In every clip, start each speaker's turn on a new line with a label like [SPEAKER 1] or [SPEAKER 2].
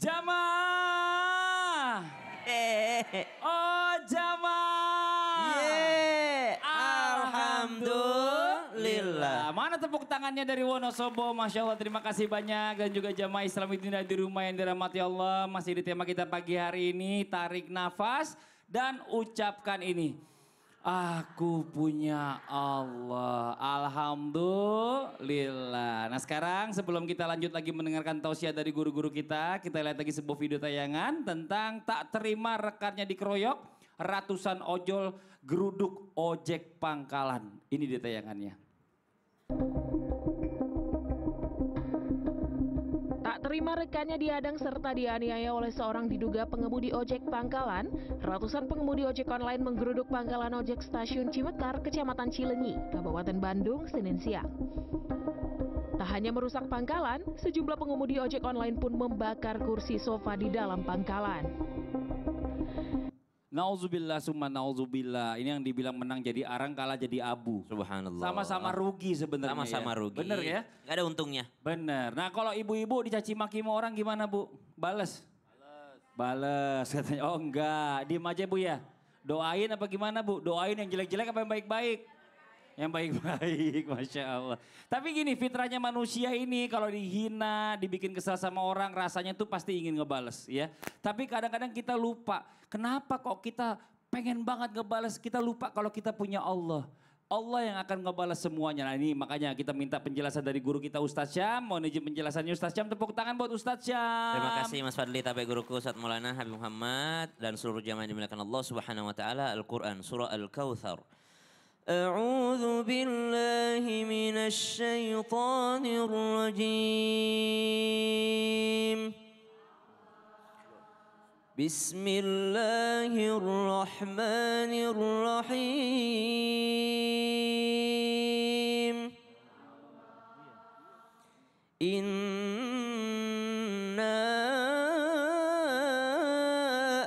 [SPEAKER 1] Jamaah. Oh jamaah.
[SPEAKER 2] Alhamdulillah.
[SPEAKER 1] Mana tepuk tangannya dari Wonosobo? Masya Allah, terima kasih banyak. Dan juga jamaah Islam di rumah yang dirahmati Allah. Masih di tema kita pagi hari ini, tarik nafas dan ucapkan ini. Aku punya Allah, alhamdulillah. Nah sekarang sebelum kita lanjut lagi mendengarkan tausiah dari guru-guru kita lihat lagi sebuah video tayangan tentang tak terima rekannya dikeroyok, ratusan ojol geruduk ojek pangkalan. Ini dia tayangannya.
[SPEAKER 3] Tak terima rekannya diadang serta dianiaya oleh seorang diduga pengemudi ojek pangkalan, ratusan pengemudi ojek online menggeruduk pangkalan ojek stasiun Cimekar, Kecamatan Cilenyi, Kabupaten Bandung, Senin siang. Tak hanya merusak pangkalan, sejumlah pengemudi ojek online pun membakar kursi sofa di dalam pangkalan.
[SPEAKER 1] Nauzubillah summa nauzubillah. Ini yang dibilang menang jadi arang, kalah jadi abu.
[SPEAKER 2] Subhanallah.
[SPEAKER 1] Sama-sama rugi sebenarnya.
[SPEAKER 2] Sama-sama rugi.
[SPEAKER 1] Bener ya?
[SPEAKER 2] Gak ada untungnya.
[SPEAKER 1] Bener. Nah kalau ibu-ibu dicaci maki sama orang gimana Bu? Bales? Bales katanya. Oh enggak, diem aja Bu ya. Doain apa gimana Bu? Doain yang jelek-jelek apa yang baik-baik? Yang baik-baik, Masya Allah. Tapi gini, fitrahnya manusia ini kalau dihina, dibikin kesal sama orang, rasanya tuh pasti ingin ngebales ya. Tapi kadang-kadang kita lupa, kenapa kok kita pengen banget ngebales, kita lupa kalau kita punya Allah. Allah yang akan ngebales semuanya. Nah ini makanya kita minta penjelasan dari guru kita Ustadz Syam. Mohon izin penjelasannya Ustadz Syam, tepuk tangan buat Ustadz Syam.
[SPEAKER 2] Terima kasih Mas Fadli, tabe guruku Ustadz Maulana Habib Muhammad dan seluruh jamaah yang dimuliakan Allah Subhanahu wa taala. Al-Qur'an surah Al-Kautsar. أعوذ بالله من الشيطان الرجيم بسم الله الرحمن الرحيم إنا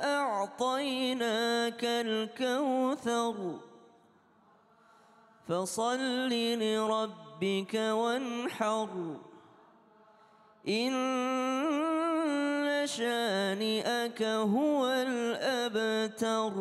[SPEAKER 2] أعطيناك الكوثر فصل لربك وانحر إن شانئك هو الأبتر.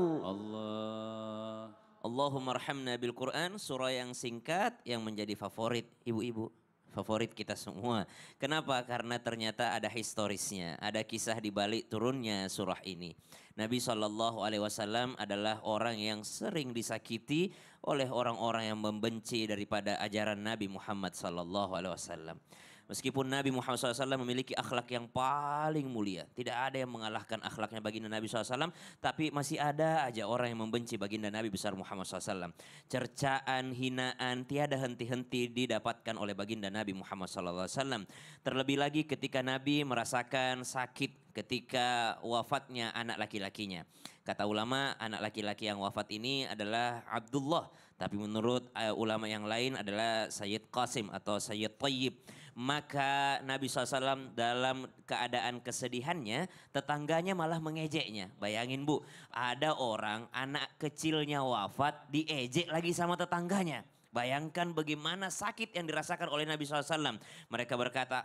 [SPEAKER 2] Allahumma arhamna bil Quran, surah yang singkat yang menjadi favorit ibu-ibu. Favorit kita semua. Kenapa? Karena ternyata ada historisnya, ada kisah di balik turunnya surah ini. Nabi SAW adalah orang yang sering disakiti oleh orang-orang yang membenci daripada ajaran Nabi Muhammad SAW. Meskipun Nabi Muhammad SAW memiliki akhlak yang paling mulia, tidak ada yang mengalahkan akhlaknya baginda Nabi SAW, tapi masih ada aja orang yang membenci baginda Nabi besar Muhammad SAW. Cercaan, hinaan, tiada henti-henti didapatkan oleh baginda Nabi Muhammad SAW. Terlebih lagi ketika Nabi merasakan sakit ketika wafatnya anak laki-lakinya. Kata ulama, anak laki-laki yang wafat ini adalah Abdullah. Tapi menurut ulama yang lain adalah Sayyid Qasim atau Sayyid Tayyib. Maka Nabi SAW dalam keadaan kesedihannya, tetangganya malah mengejeknya. Bayangin Bu, ada orang anak kecilnya wafat diejek lagi sama tetangganya. Bayangkan bagaimana sakit yang dirasakan oleh Nabi SAW. Mereka berkata,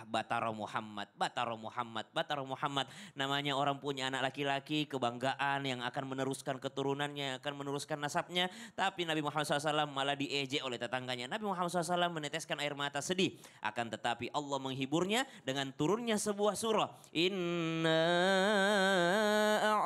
[SPEAKER 2] Batara Muhammad, Batara Muhammad, Batara Muhammad. Namanya orang punya anak laki-laki, kebanggaan yang akan meneruskan keturunannya, akan meneruskan nasabnya. Tapi Nabi Muhammad SAW malah diejek oleh tetangganya. Nabi Muhammad SAW meneteskan air mata sedih. Akan tetapi Allah menghiburnya dengan turunnya sebuah surah. Inna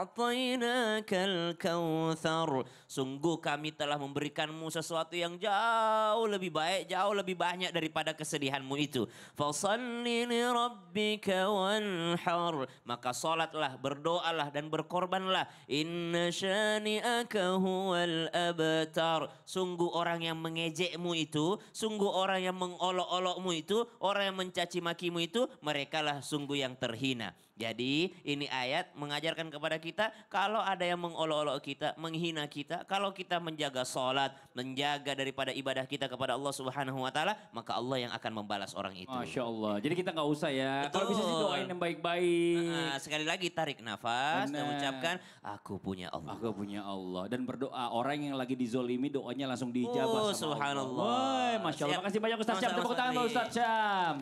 [SPEAKER 2] a'tainakal kautsar. Sungguh kami telah memberikanmu sesuatu yang jauh lebih baik, jauh lebih banyak daripada kesedihanmu itu. Fasalli li rabbika wanhar. Maka salatlah, berdoalah dan berkorbanlah. Inna syani'aka huwal abtar. Sungguh orang yang mengejekmu itu, sungguh orang yang mengolok-olokmu itu, orang yang mencaci makimu itu, merekalah sungguh yang terhina. Jadi ini ayat mengajarkan kepada kita, kalau ada yang mengolok-olok kita, menghina kita, kalau kita menjaga salat, menjaga daripada ibadah kita kepada Allah Subhanahu wa taala, maka Allah yang akan membalas orang itu.
[SPEAKER 1] Masya Allah. Jadi kita nggak usah ya. Kalau bisa sih doain yang baik-baik.
[SPEAKER 2] Sekali lagi tarik nafas dan ucapkan, aku punya Allah.
[SPEAKER 1] Aku punya Allah. Dan berdoa, orang yang lagi dizolimi doanya langsung dijabah sama
[SPEAKER 2] Subhanallah.
[SPEAKER 1] Allah. Masya Allah. Makasih banyak Ustaz Syam. Tepuk tangan Ustaz Syam.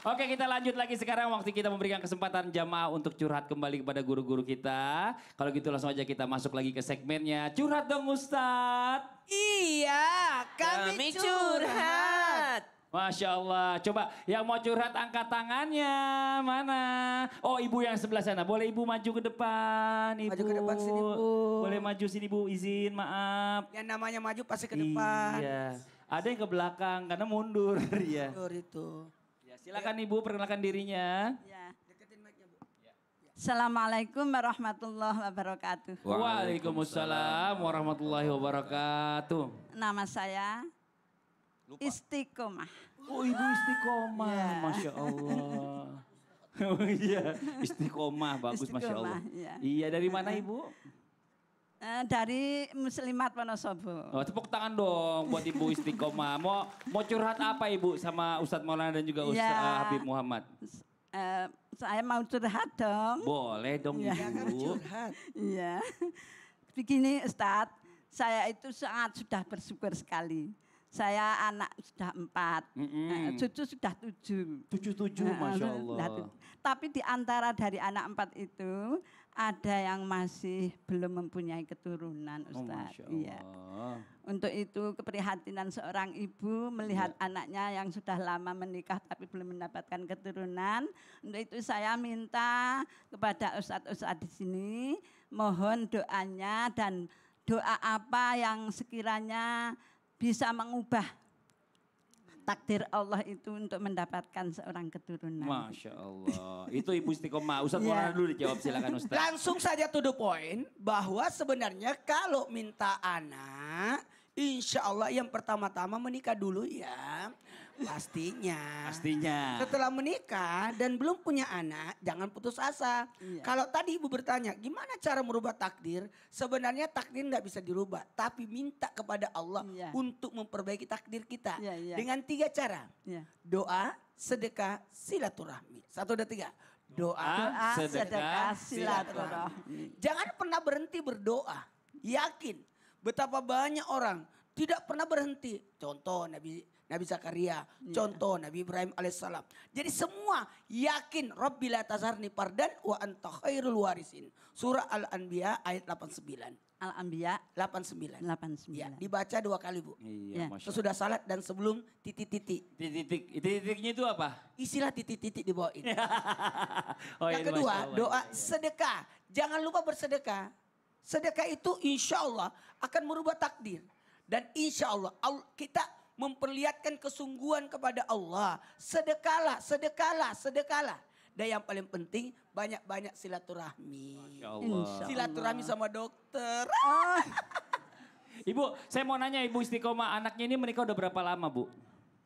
[SPEAKER 1] Oke, kita lanjut lagi sekarang waktu kita memberikan kesempatan jamaah untuk curhat kembali kepada guru-guru kita. Kalau gitu langsung aja kita masuk lagi ke segmennya Curhat Dong Ustadz.
[SPEAKER 4] Iya, kami curhat.
[SPEAKER 1] Masya Allah. Coba yang mau curhat angkat tangannya. Mana? Oh, ibu yang sebelah sana. Boleh ibu maju ke depan, ibu.
[SPEAKER 4] Maju ke depan sini, Bu.
[SPEAKER 1] Boleh maju sini, Bu. Izin, maaf.
[SPEAKER 4] Yang namanya maju pasti ke depan.
[SPEAKER 1] Iya. Ada yang ke belakang karena mundur. Iya.
[SPEAKER 4] Betul itu.
[SPEAKER 1] Ya, silakan ibu perkenalkan dirinya.
[SPEAKER 5] Ya.
[SPEAKER 4] Deketin mic-nya, Bu.
[SPEAKER 5] Assalamualaikum warahmatullahi wabarakatuh.
[SPEAKER 1] Waalaikumsalam warahmatullahi wabarakatuh.
[SPEAKER 5] Nama saya Istiqomah.
[SPEAKER 1] Oh, ibu istiqomah.
[SPEAKER 5] Ya.
[SPEAKER 1] Masya Allah. Oh iya, istiqomah. Bagus, Masya Allah.
[SPEAKER 5] Istiqomah, ya.
[SPEAKER 1] Iya, dari mana ibu?
[SPEAKER 5] Dari Muslimat Wonosobo.
[SPEAKER 1] Oh, tepuk tangan dong buat Ibu Istiqomah. Mau curhat apa Ibu sama Ustadz Maulana dan juga Ustadz
[SPEAKER 5] Ya.
[SPEAKER 1] Habib Muhammad?
[SPEAKER 5] Saya mau curhat dong.
[SPEAKER 1] Boleh dong
[SPEAKER 5] Ya.
[SPEAKER 4] Jangan
[SPEAKER 1] Ibu.
[SPEAKER 4] curhat.
[SPEAKER 5] Iya. Begini Ustadz, saya itu sangat sudah bersyukur sekali. Saya anak sudah 4, cucu sudah 7.
[SPEAKER 1] 77, Masya Allah.
[SPEAKER 5] Tapi di antara dari anak 4 itu ada yang masih belum mempunyai keturunan,
[SPEAKER 1] Oh,
[SPEAKER 5] Ustaz.
[SPEAKER 1] Masya
[SPEAKER 5] Iya.
[SPEAKER 1] Allah.
[SPEAKER 5] Untuk itu keprihatinan seorang ibu melihat anaknya yang sudah lama menikah tapi belum mendapatkan keturunan. Untuk itu saya minta kepada ustadz-ustadz di sini mohon doanya dan doa apa yang sekiranya bisa mengubah takdir Allah itu untuk mendapatkan seorang keturunan.
[SPEAKER 1] Masya Allah. Itu Ibu Istiqomah. Ustadz
[SPEAKER 5] Iya.
[SPEAKER 1] Maulana dulu dijawab, silakan Ustadz.
[SPEAKER 4] Langsung saja to the point bahwa sebenarnya kalau minta anak, insya Allah yang pertama-tama menikah dulu ya. Pastinya.
[SPEAKER 1] Pastinya.
[SPEAKER 4] Setelah menikah dan belum punya anak, jangan putus asa.
[SPEAKER 5] Iya.
[SPEAKER 4] Kalau tadi ibu bertanya, gimana cara merubah takdir? Sebenarnya takdir nggak bisa dirubah, tapi minta kepada Allah
[SPEAKER 5] Iya.
[SPEAKER 4] untuk memperbaiki takdir kita.
[SPEAKER 5] Iya, iya.
[SPEAKER 4] Dengan 3 cara.
[SPEAKER 5] Ya.
[SPEAKER 4] Doa, sedekah, silaturahmi. 1, 2, 3. Doa.
[SPEAKER 5] Doa,
[SPEAKER 1] sedekah,
[SPEAKER 5] sedekah, silaturahmi.
[SPEAKER 4] Jangan pernah berhenti berdoa. Yakin betapa banyak orang tidak pernah berhenti. Contoh Nabi Zakaria, contoh Nabi Ibrahim alaihissalam. Jadi semua yakin Rabbi la tazarni fardan wa anta khairul warisin. Surah Al-Anbiya ayat 89.
[SPEAKER 5] Al-Anbiya
[SPEAKER 4] 89.
[SPEAKER 5] 89.
[SPEAKER 4] Ya, dibaca 2 kali, Bu.
[SPEAKER 1] Iya,
[SPEAKER 5] Ya.
[SPEAKER 1] Masya Allah.
[SPEAKER 4] Sesudah salat dan sebelum titik-titik.
[SPEAKER 1] Titik-titiknya itu apa?
[SPEAKER 4] Isilah titik-titik di bawah ini.
[SPEAKER 1] Oh,
[SPEAKER 4] Yang
[SPEAKER 1] ini
[SPEAKER 4] kedua,
[SPEAKER 1] Masya Allah.
[SPEAKER 4] doa sedekah. Jangan lupa bersedekah. Sedekah itu insya Allah akan merubah takdir. Dan insya Allah kita memperlihatkan kesungguhan kepada Allah. Sedekahlah, sedekahlah, sedekahlah. Dan yang paling penting banyak-banyak silaturahmi.
[SPEAKER 1] Masya Allah.
[SPEAKER 5] Insya
[SPEAKER 4] Silaturahmi sama dokter.
[SPEAKER 5] Oh,
[SPEAKER 1] Ibu, saya mau nanya Ibu Istiqomah, anaknya ini menikah udah berapa lama Bu?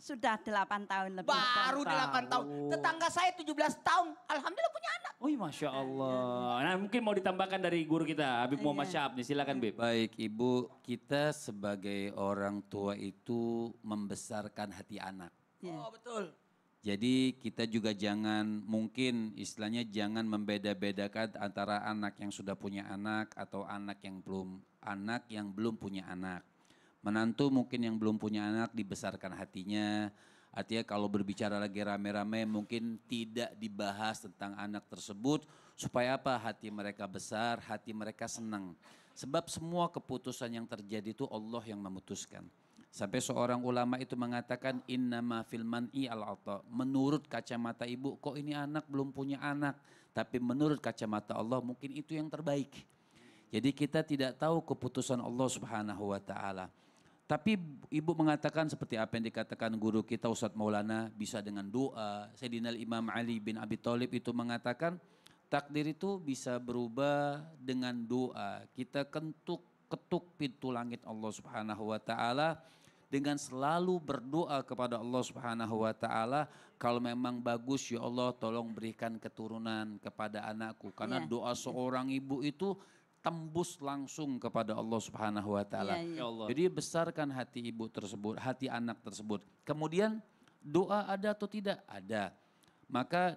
[SPEAKER 5] sudah 8 tahun lebih.
[SPEAKER 4] Baru 8 tahun. Tetangga saya 17 tahun. Alhamdulillah punya anak.
[SPEAKER 1] Oh Masya Allah. Nah mungkin mau ditambahkan dari guru kita, Habib Muhammad Syahab nih, silakan Bib.
[SPEAKER 6] Baik Ibu, kita sebagai orang tua itu membesarkan hati anak.
[SPEAKER 5] Ya.
[SPEAKER 4] Oh betul.
[SPEAKER 6] Jadi kita juga jangan mungkin istilahnya jangan membeda-bedakan antara anak yang sudah punya anak atau anak yang belum punya anak. Menantu mungkin yang belum punya anak dibesarkan hatinya. Artinya kalau berbicara lagi rame-rame mungkin tidak dibahas tentang anak tersebut. Supaya apa? Hati mereka besar, hati mereka senang. Sebab semua keputusan yang terjadi itu Allah yang memutuskan. Sampai seorang ulama itu mengatakan innama fil man'i al-ata. Menurut kacamata ibu kok ini anak belum punya anak. Tapi menurut kacamata Allah mungkin itu yang terbaik. Jadi kita tidak tahu keputusan Allah Subhanahu wa taala. Tapi ibu mengatakan seperti apa yang dikatakan guru kita Ustadz Maulana bisa dengan doa. Sayyidina Imam Ali bin Abi Thalib itu mengatakan takdir itu bisa berubah dengan doa. Kita ketuk pintu langit Allah Subhanahu wa taala dengan selalu berdoa kepada Allah Subhanahu wa taala, kalau memang bagus ya Allah tolong berikan keturunan kepada anakku, karena doa seorang ibu itu tembus langsung kepada Allah Subhanahu wa taala.
[SPEAKER 5] Iya, iya.
[SPEAKER 1] Ya Allah.
[SPEAKER 6] Jadi besarkan hati ibu tersebut, hati anak tersebut. Kemudian doa ada atau tidak? Ada. Maka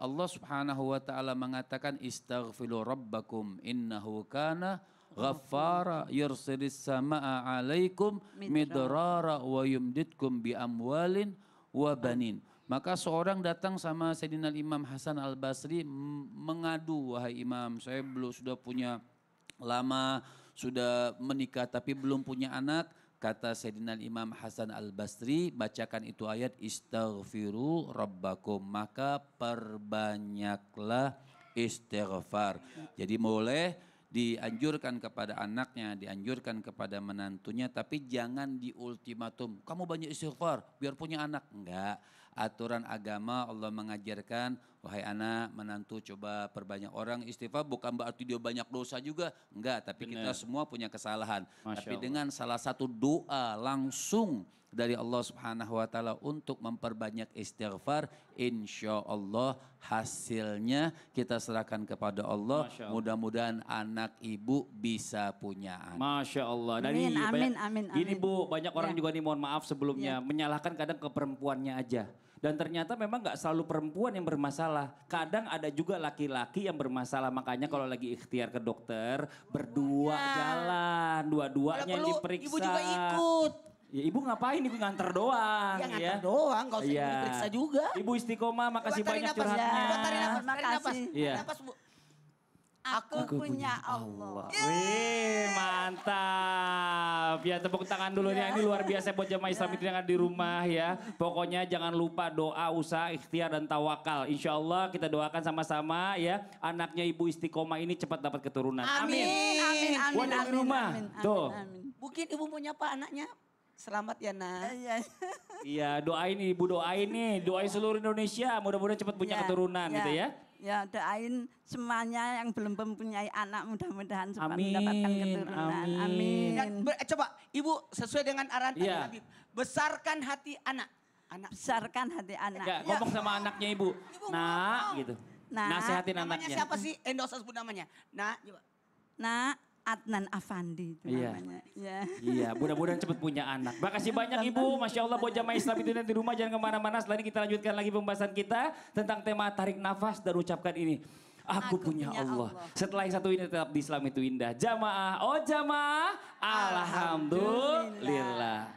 [SPEAKER 6] Allah Subhanahu wa taala mengatakan istaghfiru rabbakum innahu kana ghaffara yursilis samaa alaikum midrara wa yumditkum bi amwalin wa banin. Maka seorang datang sama Sayyidina Imam Hasan Al-Basri mengadu, wahai Imam, saya sudah punya lama, sudah menikah tapi belum punya anak. Kata Sayyidina Imam Hasan Al-Basri, bacakan itu ayat istaghfiru rabbakum, maka perbanyaklah istighfar. Jadi boleh dianjurkan kepada anaknya, dianjurkan kepada menantunya, tapi jangan diultimatum. Kamu banyak istighfar biar punya anak. Enggak. Aturan agama Allah mengajarkan, wahai anak, menantu coba perbanyak orang istighfar, bukan berarti dia banyak dosa juga. Enggak, tapi kita semua punya kesalahan. Tapi dengan salah satu doa langsung dari Allah Subhanahu wa taala untuk memperbanyak istighfar, insya Allah hasilnya kita serahkan kepada Allah. Mudah-mudahan anak ibu bisa punya anak.
[SPEAKER 1] Masya Allah. Dari
[SPEAKER 5] Amin.
[SPEAKER 1] Ini Bu, banyak orang juga nih, mohon maaf sebelumnya, menyalahkan kadang ke perempuannya aja. Dan ternyata memang gak selalu perempuan yang bermasalah. Kadang ada juga laki-laki yang bermasalah. Makanya kalau lagi ikhtiar ke dokter, berdua jalan, dua-duanya yang diperiksa.
[SPEAKER 4] Ibu juga ikut.
[SPEAKER 1] Ya, ibu ngapain? Ibu nganter doang.
[SPEAKER 4] Ya nganter doang, gak usah
[SPEAKER 1] Iya.
[SPEAKER 4] diperiksa juga.
[SPEAKER 1] Ibu istiqomah, makasih
[SPEAKER 4] Coba tarik
[SPEAKER 1] banyak
[SPEAKER 4] napas,
[SPEAKER 1] curhatnya.
[SPEAKER 4] coba tarik napas,
[SPEAKER 5] Terima
[SPEAKER 4] tarik napas.
[SPEAKER 5] kasih.
[SPEAKER 1] Iya.
[SPEAKER 4] Napas, Bu.
[SPEAKER 5] Aku punya Allah.
[SPEAKER 1] Wih, mantap. Ya tepuk tangan dulu nih. Ini luar biasa buat jamaah Islam itu yang ada di rumah ya. Pokoknya jangan lupa doa, usaha, ikhtiar dan tawakal. Insya Allah kita doakan sama-sama ya. Anaknya Ibu Istiqomah ini cepat dapat keturunan.
[SPEAKER 4] Amin.
[SPEAKER 1] Buat yang di rumah. Tuh.
[SPEAKER 4] Mungkin ibu mau nyapa anaknya. Selamat ya nak.
[SPEAKER 1] Iya, doain Ibu, doain nih. Doain seluruh Indonesia. Mudah-mudahan cepat punya keturunan gitu ya.
[SPEAKER 5] Ya, doain semuanya yang belum mempunyai anak mudah-mudahan cepat
[SPEAKER 1] Amin,
[SPEAKER 5] mendapatkan keturunan.
[SPEAKER 1] amin.
[SPEAKER 4] Dan coba ibu sesuai dengan arahan tadi
[SPEAKER 1] Iya.
[SPEAKER 4] Habib. Besarkan hati anak. Anak.
[SPEAKER 5] Besarkan hati anak.
[SPEAKER 1] Enggak, ngomong sama anaknya Ibu. Nak, gitu.
[SPEAKER 5] Nak.
[SPEAKER 1] Nasehatin
[SPEAKER 4] Namanya
[SPEAKER 1] anaknya.
[SPEAKER 4] siapa sih? Enggak usah sebut namanya. Nah, coba.
[SPEAKER 5] Nak, Adnan Afandi itu
[SPEAKER 1] Iya.
[SPEAKER 5] namanya. Ya.
[SPEAKER 1] Iya, mudah-mudahan cepat punya anak. Makasih banyak Ibu, Masya Allah buat jamaah Islam itu di rumah. Jangan kemana-mana, setelah ini kita lanjutkan lagi pembahasan kita tentang tema tarik nafas dan ucapkan ini. Aku punya Allah. Setelah yang satu ini tetap di Islam itu indah. Jamaah, oh jamaah, alhamdulillah.